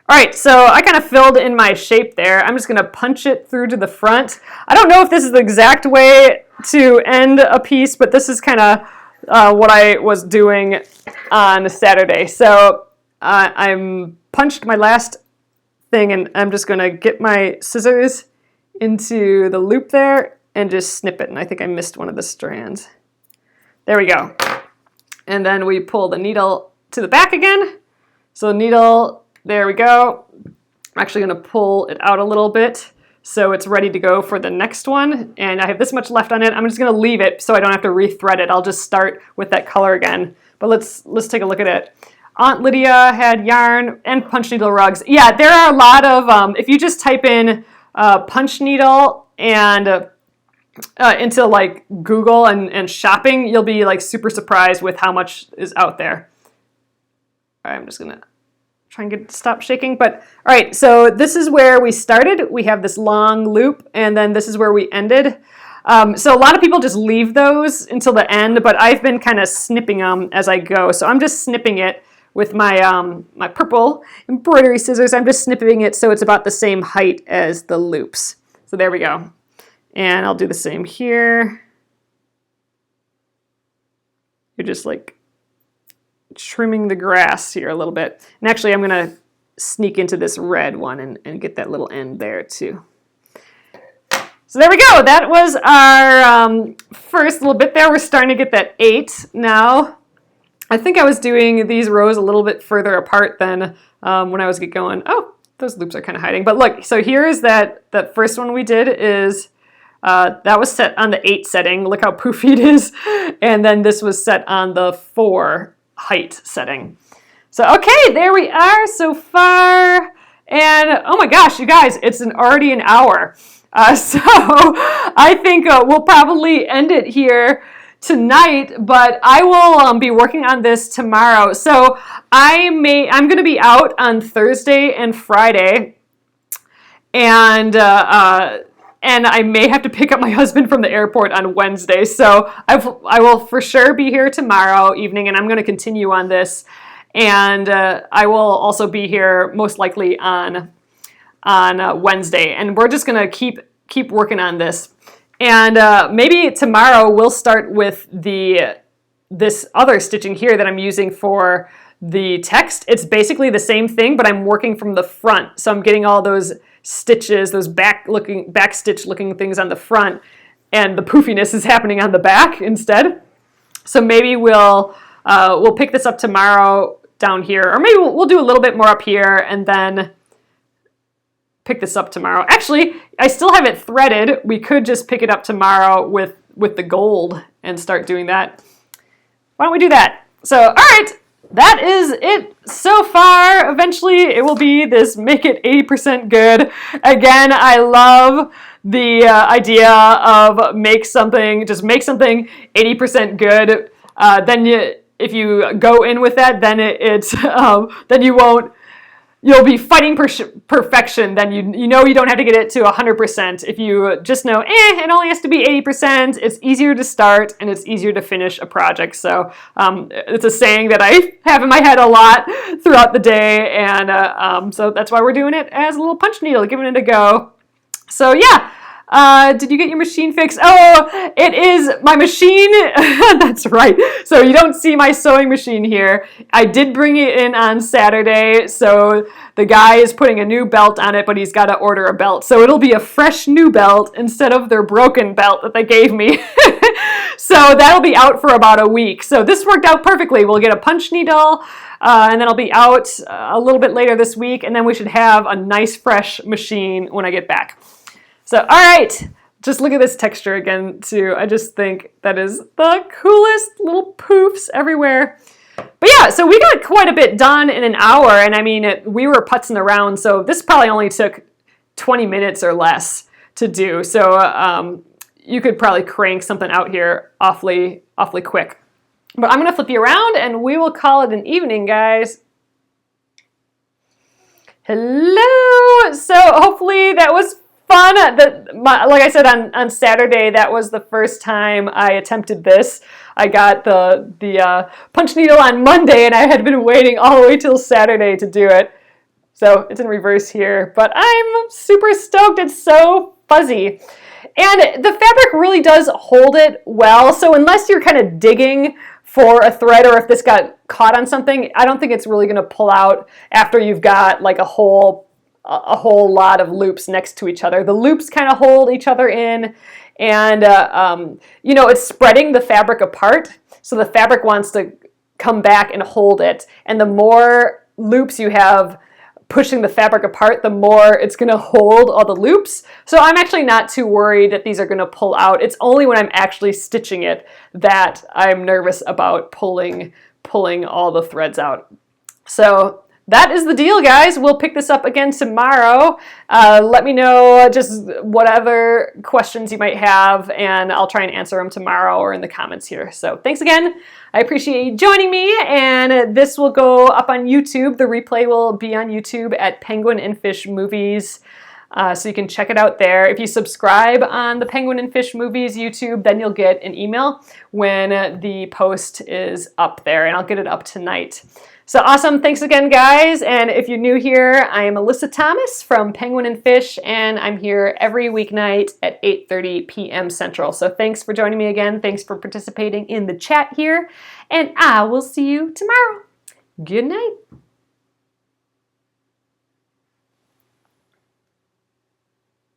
All right, so I kind of filled in my shape there. I'm just going to punch it through to the front. I don't know if this is the exact way to end a piece, but this is kind of what I was doing on Saturday. So I'm punched my last thing, and I'm just going to get my scissors into the loop there and just snip it. And I think I missed one of the strands. There we go. And then we pull the needle to the back again. So the needle, there we go. I'm actually going to pull it out a little bit so it's ready to go for the next one. And I have this much left on it. I'm just going to leave it so I don't have to rethread it. I'll just start with that color again. But let's take a look at it. Aunt Lydia had yarn and punch needle rugs. Yeah, there are a lot of, if you just type in punch needle and into like Google and shopping, you'll be like super surprised with how much is out there. All right, I'm just gonna try and get it to stop shaking. But all right, so this is where we started. We have this long loop, and then this is where we ended. So a lot of people just leave those until the end, but I've been kind of snipping them as I go. So I'm just snipping it with my my purple embroidery scissors. I'm just snipping it so it's about the same height as the loops. So there we go. And I'll do the same here. You're just like trimming the grass here a little bit. And actually, I'm going to sneak into this red one and get that little end there too. So there we go. That was our first little bit there. We're starting to get that 8 now. I think I was doing these rows a little bit further apart than when I was going. Oh, those loops are kind of hiding. But look, so here's that first one we did is that was set on the 8 setting. Look how poofy it is. And then this was set on the 4 height setting. So, okay, there we are so far. And oh my gosh, you guys, it's already an hour. So I think we'll probably end it here tonight, but I will be working on this tomorrow. So I'm going to be out on Thursday and Friday. And I may have to pick up my husband from the airport on Wednesday. So I will for sure be here tomorrow evening, and I'm going to continue on this. And I will also be here most likely on Wednesday. And we're just going to keep working on this. And maybe tomorrow we'll start with this other stitching here that I'm using for the text. It's basically the same thing, but I'm working from the front. So I'm getting all those stitches, those back stitch looking things on the front, and the poofiness is happening on the back instead. So maybe we'll pick this up tomorrow down here, or maybe we'll do a little bit more up here and then pick this up tomorrow. Actually, I still have it threaded. We could just pick it up tomorrow with the gold and start doing that. Why don't we do that? So, all right. That is it so far. Eventually, it will be this make it 80% good. Again, I love the idea of make something 80% good. Then if you go in with that, then then you'll be fighting perfection. Then you know you don't have to get it to 100%. If you just know, it only has to be 80%, it's easier to start and it's easier to finish a project. So it's a saying that I have in my head a lot throughout the day. And so that's why we're doing it as a little punch needle, giving it a go. So yeah. Did you get your machine fixed? Oh, it is my machine. That's right. So you don't see my sewing machine here. I did bring it in on Saturday. So the guy is putting a new belt on it, but he's got to order a belt. So it'll be a fresh new belt instead of their broken belt that they gave me. So that'll be out for about a week. So this worked out perfectly. We'll get a punch needle and then I'll be out a little bit later this week, and then we should have a nice fresh machine when I get back. So, all right, just look at this texture again, too. I just think that is the coolest little poofs everywhere. But yeah, so we got quite a bit done in an hour, and I mean, we were putzing around, so this probably only took 20 minutes or less to do. So you could probably crank something out here awfully quick. But I'm going to flip you around, and we will call it an evening, guys. Hello! So hopefully that was fun. Like I said on Saturday, that was the first time I attempted this. I got the punch needle on Monday, and I had been waiting all the way till Saturday to do it. So it's in reverse here, but I'm super stoked. It's so fuzzy. And the fabric really does hold it well. So unless you're kind of digging for a thread, or if this got caught on something, I don't think it's really going to pull out after you've got like a whole lot of loops next to each other. The loops kind of hold each other in, and you know, it's spreading the fabric apart, so the fabric wants to come back and hold it, and the more loops you have pushing the fabric apart, the more it's going to hold all the loops. So I'm actually not too worried that these are going to pull out. It's only when I'm actually stitching it that I'm nervous about pulling all the threads out. So that is the deal, guys. We'll pick this up again tomorrow. Let me know just what other questions you might have, and I'll try and answer them tomorrow or in the comments here. So thanks again. I appreciate you joining me, and this will go up on YouTube. The replay will be on YouTube at Penguin and Fish Movies, so you can check it out there. If you subscribe on the Penguin and Fish Movies YouTube, then you'll get an email when the post is up there, and I'll get it up tonight. So awesome. Thanks again, guys. And if you're new here, I am Alyssa Thomas from Penguin and Fish, and I'm here every weeknight at 8:30 p.m. Central. So thanks for joining me again. Thanks for participating in the chat here, and I will see you tomorrow. Good night.